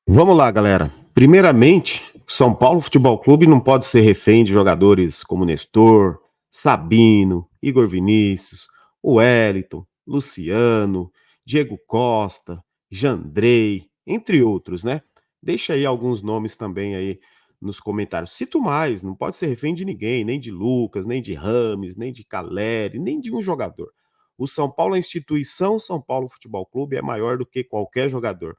Vamos lá, galera. Primeiramente, São Paulo Futebol Clube não pode ser refém de jogadores como Nestor, Sabino, Igor Vinícius, Wellington, Luciano, Diego Costa, Jandrei, entre outros, né? Deixa aí alguns nomes também aí nos comentários. Cito mais, não pode ser refém de ninguém, nem de Lucas, nem de Rames, nem de Caleri, nem de um jogador. O São Paulo, a instituição São Paulo Futebol Clube é maior do que qualquer jogador.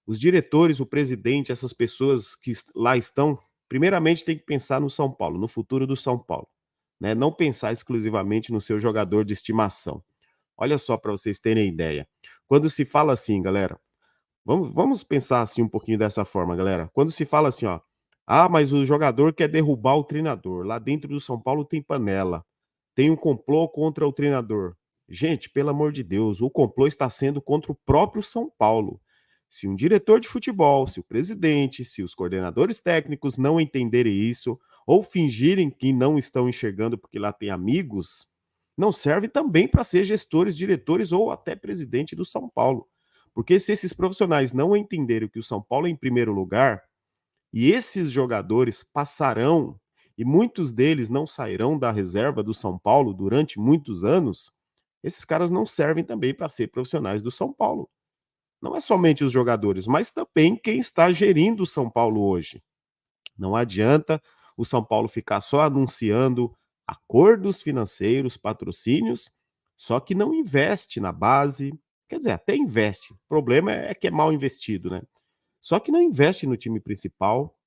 Os diretores, o presidente, essas pessoas que lá estão, primeiramente tem que pensar no São Paulo, no futuro do São Paulo, né? Não pensar exclusivamente no seu jogador de estimação. Olha só para vocês terem ideia. Quando se fala assim, galera, vamos pensar assim um pouquinho dessa forma, galera. Quando se fala assim, ó, ah, mas o jogador quer derrubar o treinador. Lá dentro do São Paulo tem panela. Tem um complô contra o treinador. Gente, pelo amor de Deus, o complô está sendo contra o próprio São Paulo. Se um diretor de futebol, se o presidente, se os coordenadores técnicos não entenderem isso ou fingirem que não estão enxergando porque lá tem amigos, não serve também para ser gestores, diretores ou até presidente do São Paulo. Porque se esses profissionais não entenderem que o São Paulo é em primeiro lugar, e esses jogadores passarão, e muitos deles não sairão da reserva do São Paulo durante muitos anos, esses caras não servem também para ser profissionais do São Paulo. Não é somente os jogadores, mas também quem está gerindo o São Paulo hoje. Não adianta o São Paulo ficar só anunciando acordos financeiros, patrocínios, só que não investe na base. Quer dizer, até investe. O problema é que é mal investido, né? Só que não investe no time principal.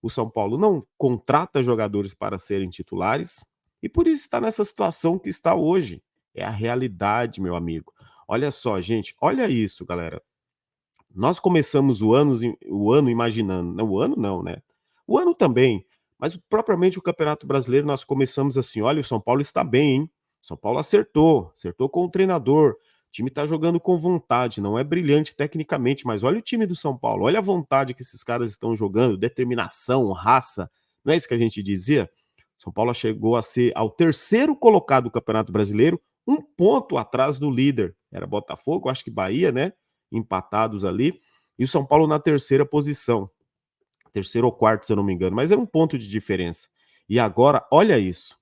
O São Paulo não contrata jogadores para serem titulares e por isso está nessa situação que está hoje. É a realidade, meu amigo. Olha só, gente, olha isso, galera. Nós começamos o ano imaginando, não, o ano não, né? O ano também, mas propriamente o Campeonato Brasileiro nós começamos assim: olha, o São Paulo está bem, hein? São Paulo acertou com o treinador. O time está jogando com vontade, não é brilhante tecnicamente, mas olha o time do São Paulo, olha a vontade que esses caras estão jogando, determinação, raça. Não é isso que a gente dizia? São Paulo chegou a ser ao terceiro colocado do Campeonato Brasileiro, um ponto atrás do líder. Era Botafogo, acho que Bahia, né? Empatados ali, e o São Paulo na terceira posição, terceiro ou quarto, se eu não me engano, mas era um ponto de diferença. E agora, olha isso,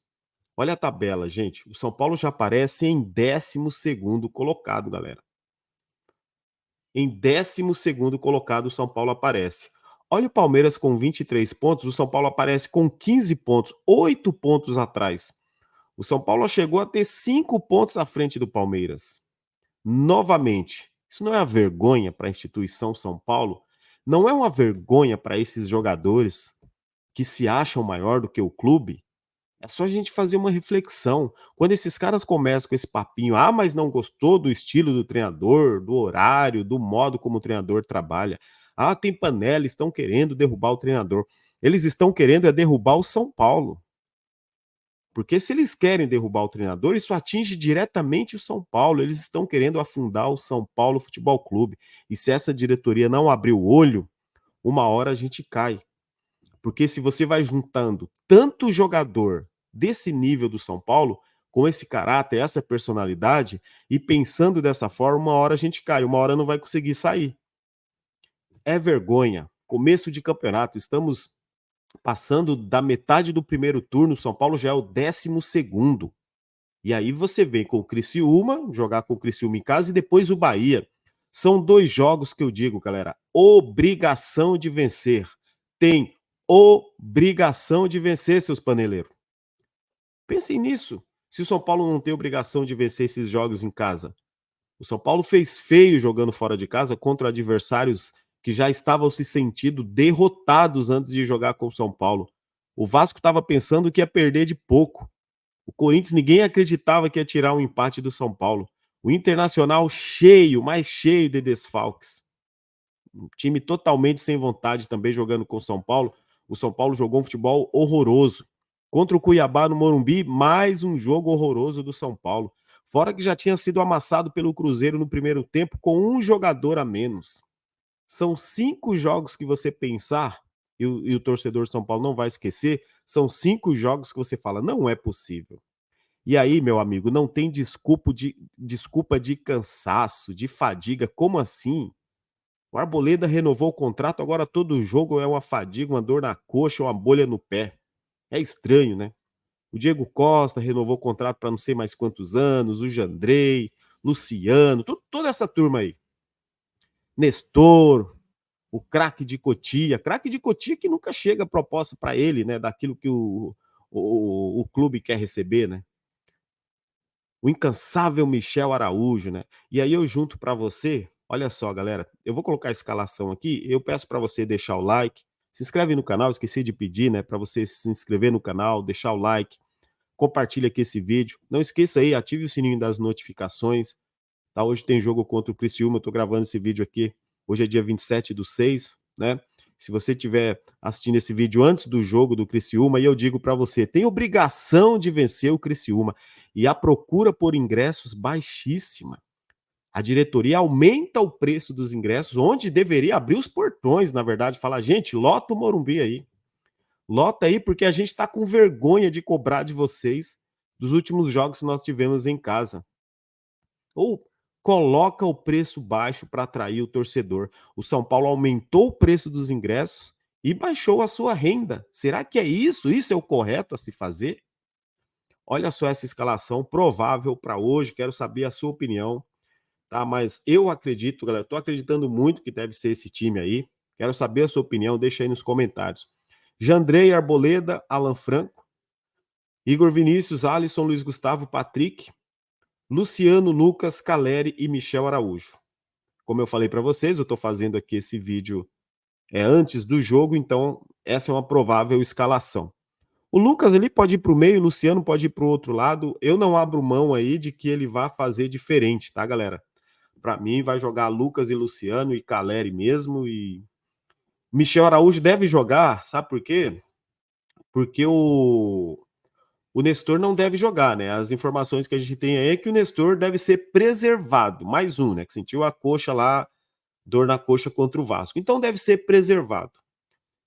olha a tabela, gente. O São Paulo já aparece em 12º colocado, galera. Em 12º colocado, o São Paulo aparece. Olha o Palmeiras com 23 pontos, o São Paulo aparece com 15 pontos, 8 pontos atrás. O São Paulo chegou a ter 5 pontos à frente do Palmeiras. Novamente, isso não é uma vergonha para a instituição São Paulo? Não é uma vergonha para esses jogadores que se acham maior do que o clube? É só a gente fazer uma reflexão. Quando esses caras começam com esse papinho, ah, mas não gostou do estilo do treinador, do horário, do modo como o treinador trabalha. Ah, tem panela, estão querendo derrubar o treinador. Eles estão querendo é derrubar o São Paulo. Porque se eles querem derrubar o treinador, isso atinge diretamente o São Paulo. Eles estão querendo afundar o São Paulo Futebol Clube. E se essa diretoria não abrir o olho, uma hora a gente cai. Porque se você vai juntando tanto jogador desse nível do São Paulo, com esse caráter, essa personalidade, e pensando dessa forma, uma hora a gente cai, uma hora não vai conseguir sair. É vergonha. Começo de campeonato, estamos passando da metade do primeiro turno, o São Paulo já é o 12º. E aí você vem com o Criciúma, jogar com o Criciúma em casa e depois o Bahia. São 2 jogos que eu digo, galera, obrigação de vencer. Tem obrigação de vencer, seus paneleiros. Pensem nisso. Se o São Paulo não tem obrigação de vencer esses jogos em casa. O São Paulo fez feio jogando fora de casa contra adversários que já estavam se sentindo derrotados antes de jogar com o São Paulo. O Vasco estava pensando que ia perder de pouco. O Corinthians, ninguém acreditava que ia tirar um empate do São Paulo. O Internacional cheio, mais cheio de desfalques. Um time totalmente sem vontade também jogando com o São Paulo. O São Paulo jogou um futebol horroroso. Contra o Cuiabá no Morumbi, mais um jogo horroroso do São Paulo. Fora que já tinha sido amassado pelo Cruzeiro no primeiro tempo com um jogador a menos. São 5 jogos que você pensar, e o torcedor de São Paulo não vai esquecer, são 5 jogos que você fala, não é possível. E aí, meu amigo, não tem desculpa de cansaço, de fadiga, como assim? O Arboleda renovou o contrato, agora todo jogo é uma fadiga, uma dor na coxa, uma bolha no pé. É estranho, né? O Diego Costa renovou o contrato para não sei mais quantos anos, o Jandrei, Luciano, toda essa turma aí. Nestor, o craque de Cotia que nunca chega a proposta para ele, né? Daquilo que o clube quer receber, né? O incansável Michel Araújo, né? E aí eu junto para você, olha só, galera, eu vou colocar a escalação aqui, eu peço para você deixar o like, se inscreve no canal, esqueci de pedir, né, para você se inscrever no canal, deixar o like, compartilha aqui esse vídeo. Não esqueça aí, ative o sininho das notificações. Tá? Hoje tem jogo contra o Criciúma, eu tô gravando esse vídeo aqui. Hoje é dia 27/6, né? Se você estiver assistindo esse vídeo antes do jogo do Criciúma, e eu digo para você, tem obrigação de vencer o Criciúma. E a procura por ingressos baixíssima. A diretoria aumenta o preço dos ingressos, onde deveria abrir os portões, na verdade, falar, gente, lota o Morumbi aí. Lota aí, porque a gente está com vergonha de cobrar de vocês dos últimos jogos que nós tivemos em casa. Ou coloca o preço baixo para atrair o torcedor. O São Paulo aumentou o preço dos ingressos e baixou a sua renda. Será que é isso? Isso é o correto a se fazer? Olha só essa escalação provável para hoje. Quero saber a sua opinião, tá? Mas eu acredito, galera, estou acreditando muito que deve ser esse time aí. Quero saber a sua opinião, deixa aí nos comentários. Jandrei, Arboleda, Alan Franco, Igor Vinícius, Alisson, Luiz Gustavo, Patrick, Luciano, Lucas, Caleri e Michel Araújo. Como eu falei para vocês, eu estou fazendo aqui esse vídeo antes do jogo, então essa é uma provável escalação. O Lucas ele pode ir para o meio, o Luciano pode ir para o outro lado. Eu não abro mão aí de que ele vá fazer diferente, tá, galera? Para mim, vai jogar Lucas e Luciano e Caleri mesmo. E Michel Araújo deve jogar, sabe por quê? Porque o Nestor não deve jogar, né? As informações que a gente tem aí é que o Nestor deve ser preservado. Mais um, né? Que sentiu a coxa lá, dor na coxa contra o Vasco. Então deve ser preservado.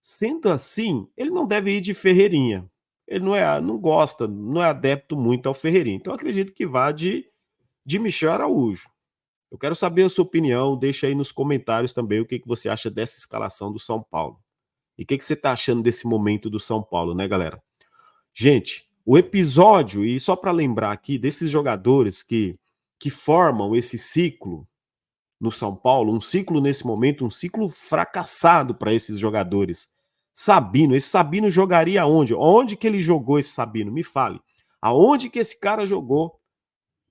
Sendo assim, ele não deve ir de Ferreirinha. Ele não gosta, não é adepto muito ao Ferreirinha. Então acredito que vá de Michel Araújo. Eu quero saber a sua opinião, deixa aí nos comentários também o que você acha dessa escalação do São Paulo. E o que você está achando desse momento do São Paulo, né, galera? Gente, o episódio, e só para lembrar aqui, desses jogadores que formam esse ciclo no São Paulo, um ciclo nesse momento, um ciclo fracassado para esses jogadores. Sabino, esse Sabino jogaria onde? Onde que ele jogou esse Sabino? Me fale. Aonde que esse cara jogou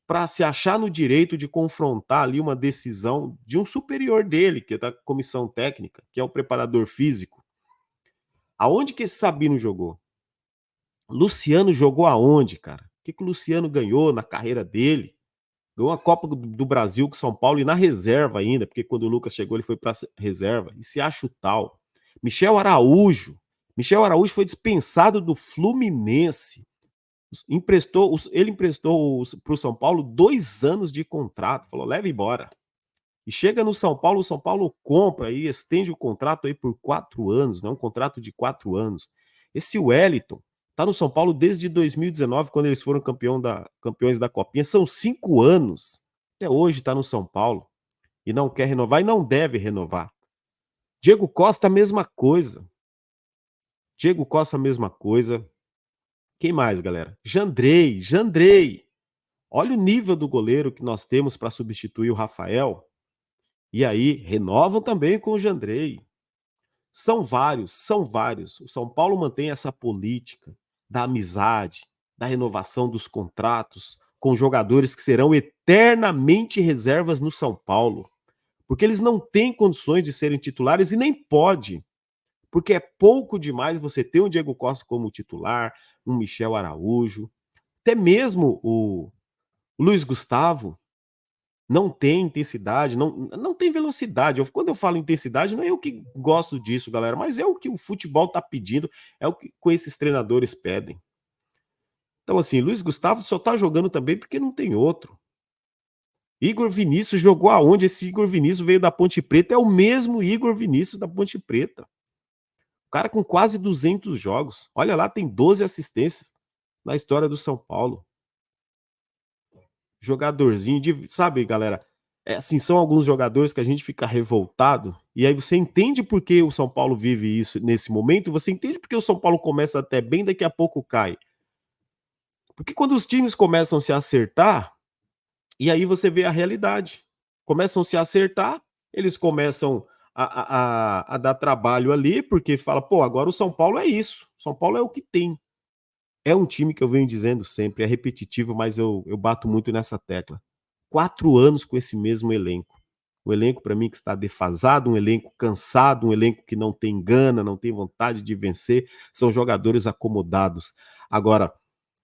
para se achar no direito de confrontar ali uma decisão de um superior dele, que é da comissão técnica, que é o preparador físico? Aonde que esse Sabino jogou? Luciano jogou aonde, cara? O que o Luciano ganhou na carreira dele? Ganhou a Copa do Brasil com São Paulo e na reserva ainda, porque quando o Lucas chegou ele foi para reserva. E se acha o tal. Michel Araújo. Michel Araújo foi dispensado do Fluminense. Ele emprestou para o São Paulo 2 anos de contrato. Falou, leva embora. E chega no São Paulo, o São Paulo compra e estende o contrato aí por 4 anos, né? Um contrato de 4 anos. Esse Wellington tá no São Paulo desde 2019, quando eles foram campeões da Copinha. São 5 anos. Até hoje está no São Paulo. E não quer renovar e não deve renovar. Diego Costa, a mesma coisa. Diego Costa, a mesma coisa. Quem mais, galera? Jandrei. Olha o nível do goleiro que nós temos para substituir o Rafael. E aí, renovam também com o Jandrei. São vários, são vários. O São Paulo mantém essa política da amizade, da renovação dos contratos com jogadores que serão eternamente reservas no São Paulo, porque eles não têm condições de serem titulares e nem pode, porque é pouco demais você ter um Diego Costa como titular, um Michel Araújo, até mesmo o Luiz Gustavo não tem intensidade, não tem velocidade. Quando eu falo intensidade, não é eu que gosto disso, galera, mas é o que o futebol está pedindo, é o que esses treinadores pedem. Então, assim, Luiz Gustavo só está jogando também porque não tem outro. Igor Vinícius jogou aonde? Esse Igor Vinícius veio da Ponte Preta, é o mesmo Igor Vinícius da Ponte Preta. O cara com quase 200 jogos. Olha lá, tem 12 assistências na história do São Paulo. Jogadorzinho de, sabe, galera? É assim, são alguns jogadores que a gente fica revoltado, e aí você entende por que o São Paulo vive isso nesse momento, você entende porque o São Paulo começa até bem, daqui a pouco cai. Porque quando os times começam a se acertar, e aí você vê a realidade. Começam a se acertar, eles começam a dar trabalho ali, porque fala, pô, agora o São Paulo é isso, São Paulo é o que tem. É um time que eu venho dizendo sempre, é repetitivo, mas eu bato muito nessa tecla. 4 anos com esse mesmo elenco. Um elenco, para mim, que está defasado, um elenco cansado, um elenco que não tem gana, não tem vontade de vencer, são jogadores acomodados. Agora,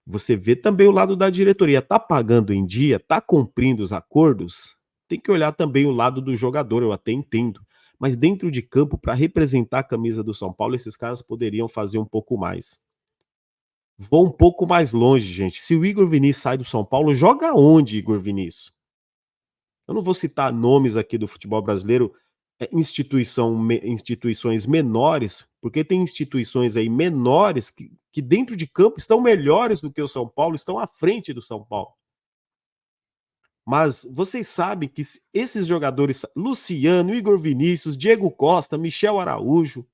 você vê também o lado da diretoria, tá pagando em dia, tá cumprindo os acordos, tem que olhar também o lado do jogador, eu até entendo. Mas dentro de campo, para representar a camisa do São Paulo, esses caras poderiam fazer um pouco mais. Vou um pouco mais longe, gente. Se o Igor Vinícius sai do São Paulo, joga onde, Igor Vinícius? Eu não vou citar nomes aqui do futebol brasileiro, instituições menores, porque tem instituições aí menores que dentro de campo estão melhores do que o São Paulo, estão à frente do São Paulo. Mas vocês sabem que esses jogadores, Luciano, Igor Vinícius, Diego Costa, Michel Araújo,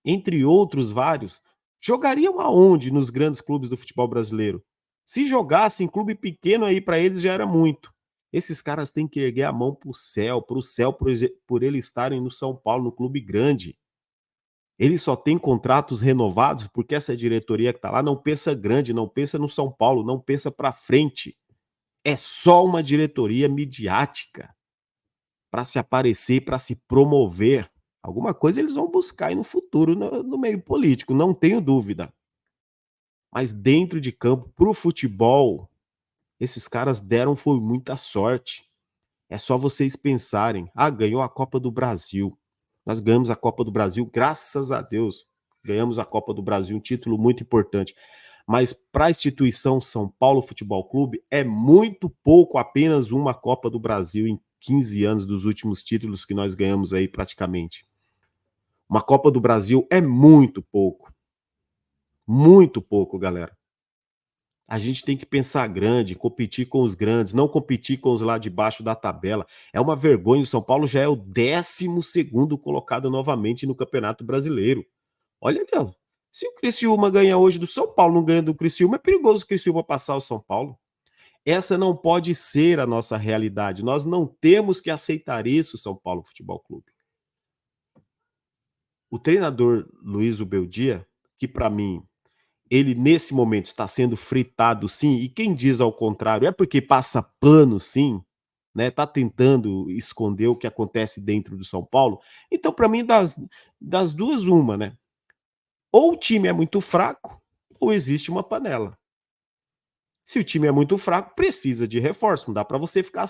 entre outros vários, jogariam aonde nos grandes clubes do futebol brasileiro? Se jogassem em clube pequeno aí para eles já era muito. Esses caras têm que erguer a mão para o céu por eles estarem no São Paulo, no clube grande. Eles só têm contratos renovados porque essa diretoria que está lá não pensa grande, não pensa no São Paulo, não pensa para frente. É só uma diretoria midiática para se aparecer, para se promover. Alguma coisa eles vão buscar aí no futuro, no meio político, não tenho dúvida. Mas dentro de campo, para o futebol, esses caras deram foi muita sorte. É só vocês pensarem: ah, ganhou a Copa do Brasil. Nós ganhamos a Copa do Brasil, graças a Deus. Ganhamos a Copa do Brasil, um título muito importante. Mas para a instituição São Paulo Futebol Clube, é muito pouco apenas uma Copa do Brasil em 15 anos dos últimos títulos que nós ganhamos aí praticamente. Uma Copa do Brasil é muito pouco, galera. A gente tem que pensar grande, competir com os grandes, não competir com os lá de baixo da tabela. É uma vergonha, o São Paulo já é o 12º colocado novamente no Campeonato Brasileiro. Olha ali, ó, se o Criciúma ganha hoje do São Paulo, não ganha do Criciúma, é perigoso o Criciúma passar o São Paulo. Essa não pode ser a nossa realidade. Nós não temos que aceitar isso, São Paulo Futebol Clube. O treinador Luiz Ubeldia, que para mim ele nesse momento está sendo fritado sim, e quem diz ao contrário é porque passa pano sim, né? Tá tentando esconder o que acontece dentro do São Paulo. Então, para mim, das duas, uma, né? Ou o time é muito fraco, ou existe uma panela. Se o time é muito fraco, precisa de reforço. Não dá para você ficar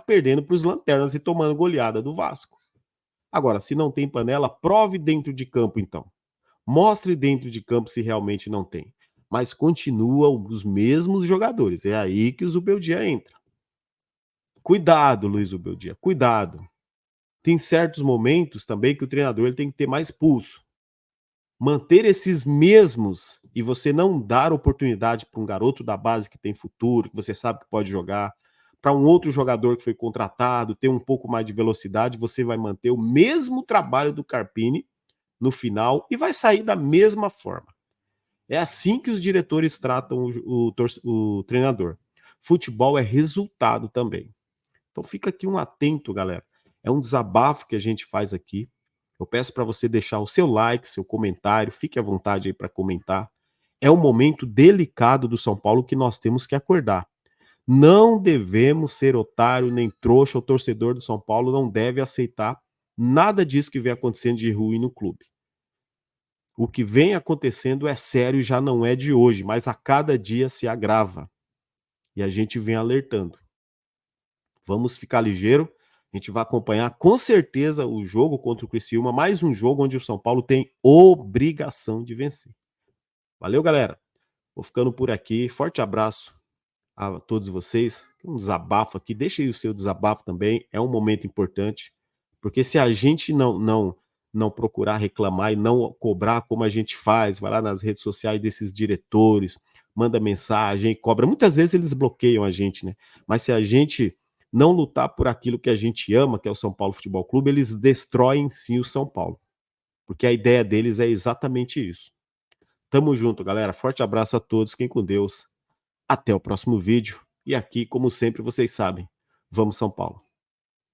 perdendo para os lanternas e tomando goleada do Vasco. Agora, se não tem panela, prove dentro de campo, então. Mostre dentro de campo se realmente não tem. Mas continua os mesmos jogadores. É aí que o Zubeldia entra. Cuidado, Luiz Zubeldia, cuidado. Tem certos momentos também que o treinador ele tem que ter mais pulso. Manter esses mesmos e você não dar oportunidade para um garoto da base que tem futuro, que você sabe que pode jogar, para um outro jogador que foi contratado, ter um pouco mais de velocidade, você vai manter o mesmo trabalho do Carpini no final e vai sair da mesma forma. É assim que os diretores tratam o treinador. Futebol é resultado também. Então fica aqui um atento, galera. É um desabafo que a gente faz aqui. Eu peço para você deixar o seu like, seu comentário, fique à vontade aí para comentar. É um momento delicado do São Paulo que nós temos que acordar. Não devemos ser otário nem trouxa. O torcedor do São Paulo não deve aceitar nada disso que vem acontecendo de ruim no clube. O que vem acontecendo é sério e já não é de hoje, mas a cada dia se agrava. E a gente vem alertando. Vamos ficar ligeiro. A gente vai acompanhar com certeza o jogo contra o Criciúma, mais um jogo onde o São Paulo tem obrigação de vencer. Valeu, galera. Vou ficando por aqui. Forte abraço a todos vocês. Um desabafo aqui. Deixa aí o seu desabafo também. É um momento importante, porque se a gente não procurar reclamar e não cobrar como a gente faz, vai lá nas redes sociais desses diretores, manda mensagem, cobra. Muitas vezes eles bloqueiam a gente, né? Mas se a gente não lutar por aquilo que a gente ama, que é o São Paulo Futebol Clube, eles destroem sim o São Paulo, porque a ideia deles é exatamente isso. Tamo junto, galera. Forte abraço a todos, fiquem com Deus. Até o próximo vídeo. E aqui, como sempre, vocês sabem, vamos São Paulo.